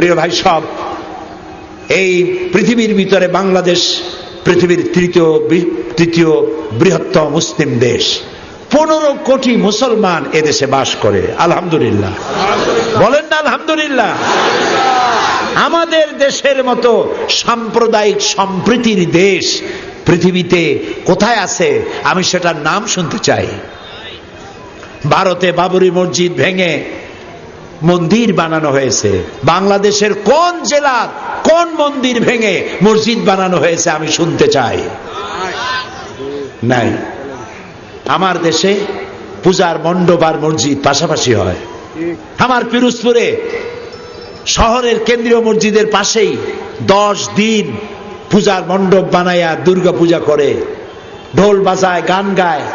প্রিয় ভাই সব, এই পৃথিবীর ভিতরে বাংলাদেশ পৃথিবীর তৃতীয় বৃহত্তম মুসলিম দেশ। 15 কোটি মুসলমান এদেশে বাস করে। আলহামদুলিল্লাহ বলেন না আলহামদুলিল্লাহ। আমাদের দেশের মতো সাম্প্রদায়িক সম্প্রীতির দেশ পৃথিবীতে কোথায় আছে আমি সেটার নাম শুনতে চাই। ভারতে বাবরি মসজিদ ভেঙে মন্দির বানানো হয়েছে। বাংলাদেশের কোন জেলার কোন মন্দির ভেঙে মসজিদ বানানো হয়েছে আমি শুনতে চাই? নাই। আমার দেশে পূজার মণ্ডপ আর মসজিদ পাশাপাশি হয়। আমার পিরোজপুরে শহরের কেন্দ্রীয় মসজিদের পাশেই 10 দিন পূজার মণ্ডপ বানায়া দুর্গা পূজা করে, ঢোল বাজায়, গান গায়।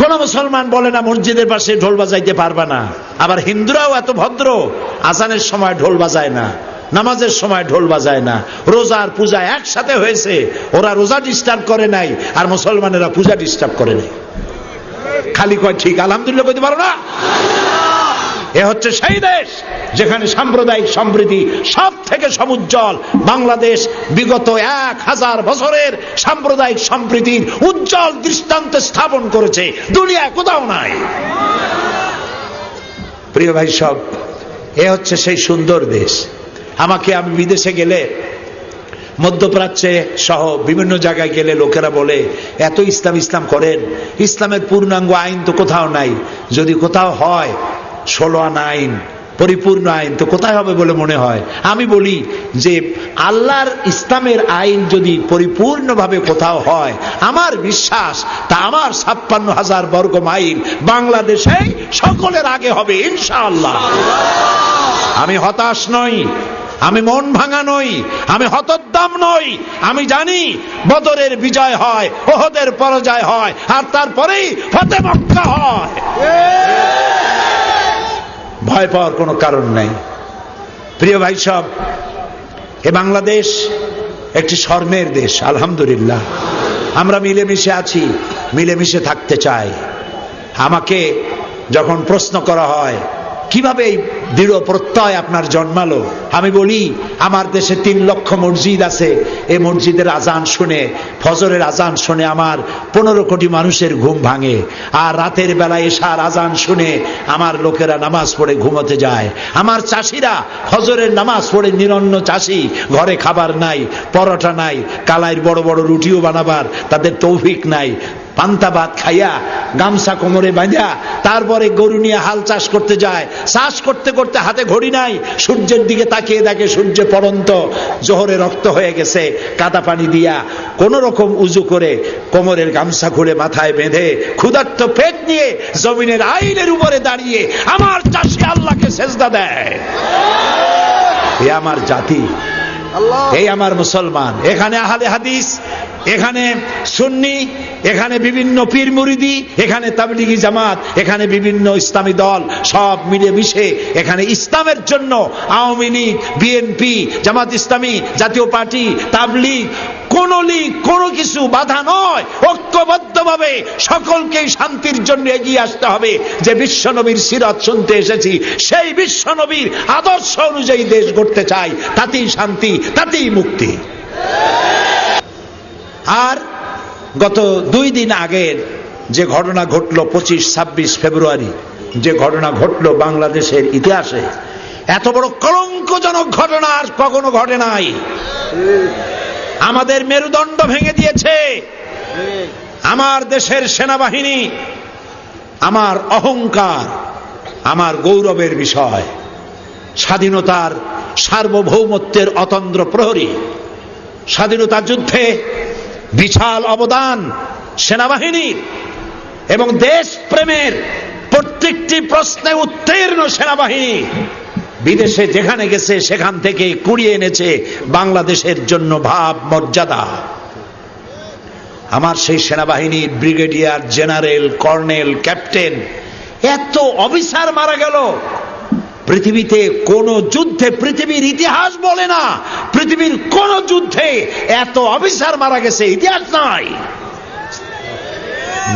কোন মুসলমান বলে না মসজিদের পাশে ঢোল বাজাইতে পারবে না। আবার হিন্দুরাও এত ভদ্র, আজানের সময় ঢোল বাজায় না, নামাজের সময় ঢোল বাজায় না। রোজার পূজা একসাথে হয়েছে, ওরা রোজা ডিস্টার্ব করে নাই আর মুসলমানেরা পূজা ডিস্টার্ব করে নাই। খালি কয় ঠিক আলহামদুলিল্লাহ কইতে পারো না? এ হচ্ছে সেই দেশ যেখানে সাম্প্রদায়িক সম্প্রীতি সব থেকে সমুজ্জ্বল। বাংলাদেশ বিগত 1000 বছরের সাম্প্রদায়িক সম্প্রীতির উজ্জ্বল দৃষ্টান্ত স্থাপন করেছে, দুনিয়ায় কোথাও নাই। প্রিয় ভাই সব, এ হচ্ছে সেই সুন্দর দেশ। আমি বিদেশে গেলে, মধ্যপ্রাচ্যে সহ বিভিন্ন জায়গায় গেলে লোকেরা বলে এত ইসলাম ইসলাম করেন, ইসলামের পূর্ণাঙ্গ আইন তো কোথাও নাই। যদি কোথাও হয় 16 আনা আইন, পরিপূর্ণ আইন তো কোথায় হবে বলে মনে হয়? আমি বলি যে আল্লাহর ইসলামের আইন যদি পরিপূর্ণভাবে কোথাও হয়, আমার বিশ্বাস তা আমার 56,000 বর্গ মাইল বাংলাদেশে সকলের আগে হবে ইনশাআল্লাহ। আমি হতাশ নই, আমি মন ভাঙা নই, আমি হতোদ্দাম নই। আমি জানি বদরের বিজয় হয়, ওহদের পরাজয় হয়, আর তারপরেই ফতে মক্কা হয়। ভয় পাওয়ার কোনো কারণ নাই। প্রিয় ভাই সব, এ বাংলাদেশ একটি স্বর্ণের দেশ। আলহামদুলিল্লাহ আমরা মিলেমিশে আছি, মিলেমিশে থাকতে চাই। আমাকে যখন প্রশ্ন করা হয় কিভাবে এই দৃঢ় প্রত্যয় আপনার জন্মালো, আমি বলি আমার দেশে 3 লক্ষ মসজিদ আছে। এই মসজিদের আজান শুনে, ফজরের আজান শুনে আমার 15 কোটি মানুষের ঘুম ভাঙে। আর রাতের বেলায় এশার আজান শুনে আমার লোকেরা নামাজ পড়ে ঘুমোতে যায়। আমার চাষিরা ফজরের নামাজ পড়ে, নিরন্ন চাষি, ঘরে খাবার নাই, পরোটা নাই, কালাইয়ের বড় বড় রুটিও বানাবার তাদের তৌফিক নাই। পান্তা ভাত খাইয়া গামছা কোমরে বাঁধা তারপরে গরু নিয়ে হাল চাষ করতে যায়। চাষ করতে করতে হাতে ঘড়ি নাই, সূর্যের দিকে তাকিয়ে দেখে সূর্য পড়ন্ত, জোহরে রক্ত হয়ে গেছে। কাদা পানি দিয়া কোন রকম উজু করে কোমরের গামছা খুলে মাথায় বেঁধে ক্ষুধার্ত পেট নিয়ে জমিনের আইনের উপরে দাঁড়িয়ে আমার চাষি আল্লাহকে সেজদা দেয়। এ আমার জাতি, এই আমার মুসলমান। এখানে আহলে হাদিস, এখানে সুন্নি, এখানে বিভিন্ন পীর মুরিদি, এখানে তাবলিগি জামাত, এখানে বিভিন্ন ইসলামী দল, সব মিলে মিশে এখানে ইসলামের জন্য আওয়ামী লীগ, বিএনপি, জামাত ইসলামী, জাতীয় পার্টি, তাবলিগ, কোন লীগ, কোনো কিছু বাধা নয়। ঐক্যবদ্ধভাবে সকলকে শান্তির জন্য এগিয়ে আসতে হবে। যে বিশ্বনবীর সিরাত শুনতে এসেছি, সেই বিশ্বনবীর আদর্শ অনুযায়ী দেশ গড়তে চাই। তাতেই শান্তি, তাতেই মুক্তি। আর গত 2 দিন আগের যে ঘটনা ঘটলো, 25-26 ফেব্রুয়ারি যে ঘটনা ঘটলো বাংলাদেশের ইতিহাসে, এত বড় কলঙ্কজনক ঘটনা আর কখনো ঘটে নাই। আমাদের মেরুদণ্ড ভেঙে দিয়েছে আমার দেশের সেনাবাহিনী। আমার অহংকার, আমার গৌরবের বিষয়। স্বাধীনতার সার্বভৌমত্বের অতন্দ্র প্রহরী, স্বাধীনতা যুদ্ধে বিশাল অবদান সেনাবাহিনীর এবং দেশ প্রেমের প্রত্যেকটি প্রশ্নে উত্তীর্ণ সেনাবাহিনী বিদেশে যেখানে গেছে সেখান থেকে কুড়িয়ে এনেছে বাংলাদেশের জন্য ভাব মর্যাদা। আমার সেই সেনাবাহিনীর ব্রিগেডিয়ার, জেনারেল, কর্নেল, ক্যাপ্টেন, এত অফিসার মারা গেল। পৃথিবীতে কোন যুদ্ধে, পৃথিবীর ইতিহাস বলে না, পৃথিবীর কোন যুদ্ধে এত অফিসার মারা গেছে ইতিহাস নাই।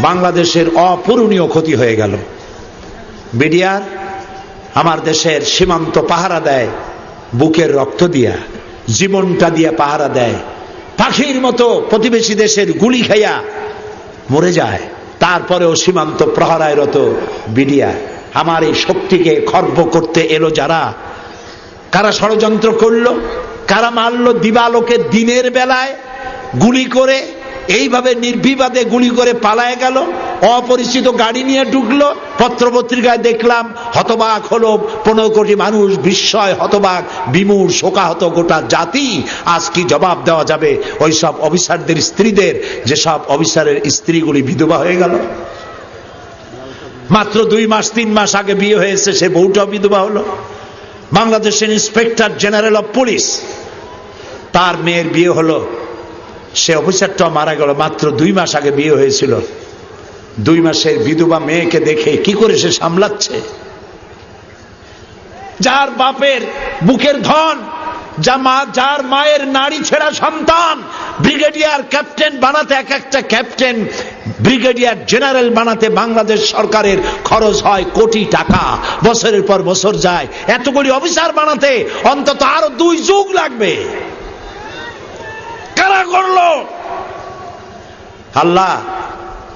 বাংলাদেশের অপূরণীয় ক্ষতি হয়ে গেল। বিডিআর আমার দেশের সীমান্ত পাহারা দেয়, বুকের রক্ত দিয়া, জীবনটা দিয়া পাহারা দেয়, পাখির মতো প্রতিবেশী দেশের গুলি খাইয়া মরে যায়, তারপরেও সীমান্ত প্রহরায় রত বিডিয়া। আমার এই শক্তিকে খর্ব করতে এলো যারা, কারা ষড়যন্ত্র করলো, কারা মারলো দিবালোকে দিনের বেলায় গুলি করে, এইভাবে নির্বিবাদে গুলি করে পালায় গেল, অপরিচিত গাড়ি নিয়ে ঢুকলো। পত্রপত্রিকায় দেখলাম হতবাক হলো 15 কোটি মানুষ, বিস্ময়, হতবাক, বিমূঢ়, শোকাহত গোটা জাতি। আজ কি জবাব দেওয়া যাবে ওই সব অফিসারদের স্ত্রীদের, যেসব অফিসারের স্ত্রীগুলি বিধবা হয়ে গেল? মাত্র 2 মাস 3 মাস আগে বিয়ে হয়েছে, সে বউটাও বিধবা হলো। বাংলাদেশের ইন্সপেক্টর জেনারেল অফ পুলিশ, তার মেয়ের বিয়ে হলো, সে অফিসারটাও মারা গেল। মাত্র 2 মাস আগে বিয়ে হয়েছিল। 2 মাসের বিধবা মেয়েকে দেখে কি করে সে সামলাচ্ছে? যার বাপের বুকের ধন, যার মায়ের নারী ছেঁড়া সন্তান, ব্রিগেডিয়ার ক্যাপ্টেন বানাতে, এক একটা ক্যাপ্টেন ব্রিগেডিয়ার জেনারেল বানাতে বাংলাদেশ সরকারের খরচ হয় কোটি টাকা, বছরের পর বছর যায়। এতগুলি অফিসার বানাতে অন্তত আরো 2 যুগ লাগবে। কারা করলো? আল্লাহ,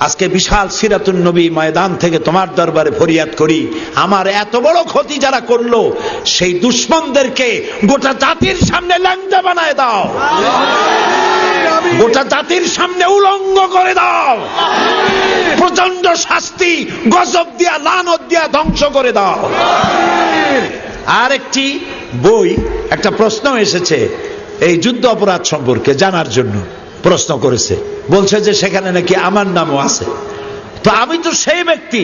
আজকে বিশাল সিরাতুন নবী ময়দান থেকে তোমার দরবারে ফরিয়াদ করি, আমার এত বড় ক্ষতি যারা করলো, সেই দুশমনদেরকে গোটা জাতির সামনে ল্যাংটা বানায় দাও, গোটা জাতির সামনে উলঙ্গ করে দাও, প্রচন্ড শাস্তি, গজব দিয়া, লানত দিয়া ধ্বংস করে দাও। আর একটি বই, একটা প্রশ্ন এসেছে এই যুদ্ধ অপরাধ সম্পর্কে জানার জন্য, প্রশ্ন করেছে, বলছে যে সেখানে নাকি আমার নামও আছে। তো আমি তো সেই ব্যক্তি,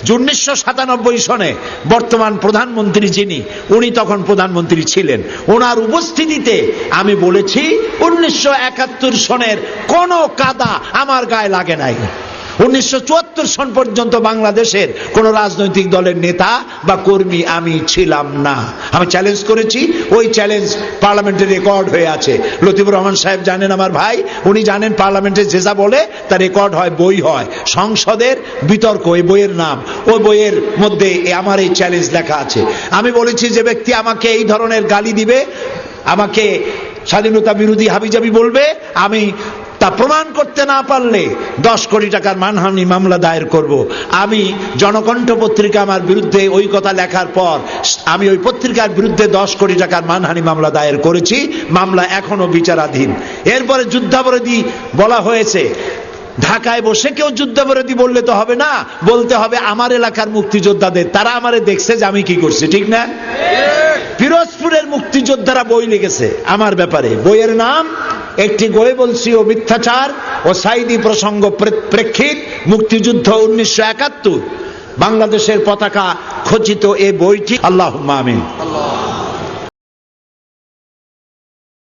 1997 সনে বর্তমান প্রধানমন্ত্রী যিনি, উনি তখন প্রধানমন্ত্রী ছিলেন, ওনার উপস্থিতিতে আমি বলেছি 1971 সনের কোন কাদা আমার গায়ে লাগে নাই। 1974 সন পর্যন্ত বাংলাদেশের কোন রাজনৈতিক দলের নেতা বা কর্মী আমি ছিলাম না। আমি চ্যালেঞ্জ করেছি, ওই চ্যালেঞ্জ পার্লামেন্টে রেকর্ড হয়ে আছে। লতিফুর রহমান সাহেব জানেন, আমার ভাই, উনি জানেন পার্লামেন্টে যে যা বলে তা রেকর্ড হয়, বই হয়, সংসদের বিতর্ক, এই বইয়ের নাম, ওই বইয়ের মধ্যে আমার এই চ্যালেঞ্জ লেখা আছে। আমি বলেছি যে ব্যক্তি আমাকে এই ধরনের গালি দিবে, আমাকে স্বাধীনতা বিরোধী হাবিজাবি বলবে, আমি তা প্রমাণ করতে না পারলে 10 কোটি টাকার মানহানি মামলা দায়ের করব। আমি জনকণ্ঠ পত্রিকা আমার বিরুদ্ধে ওই কথা লেখার পর আমি ওই পত্রিকার বিরুদ্ধে 10 কোটি টাকার মানহানি মামলা দায়ের করেছি, মামলা এখনো বিচারাধীন। এরপরে যুদ্ধাপরাধী বলা হয়েছে। ঢাকায় বসে কেউ যুদ্ধাপরাধী বললে তো হবে না, বলতে হবে আমার এলাকার মুক্তিযোদ্ধাদের, তারা আমারে দেখছে যে আমি কি করছি, ঠিক না? পিরোজপুরের মুক্তিযোদ্ধারা বই লিখেছে আমার ব্যাপারে, বইয়ের নাম একটি গোয়েবলসি ও মিথ্যাচার ও সাইদি প্রসঙ্গ প্রেক্ষিত মুক্তিযুদ্ধ 1971, বাংলাদেশের পতাকা খচিত এই বইটি। আল্লাহুম্মা আমিন।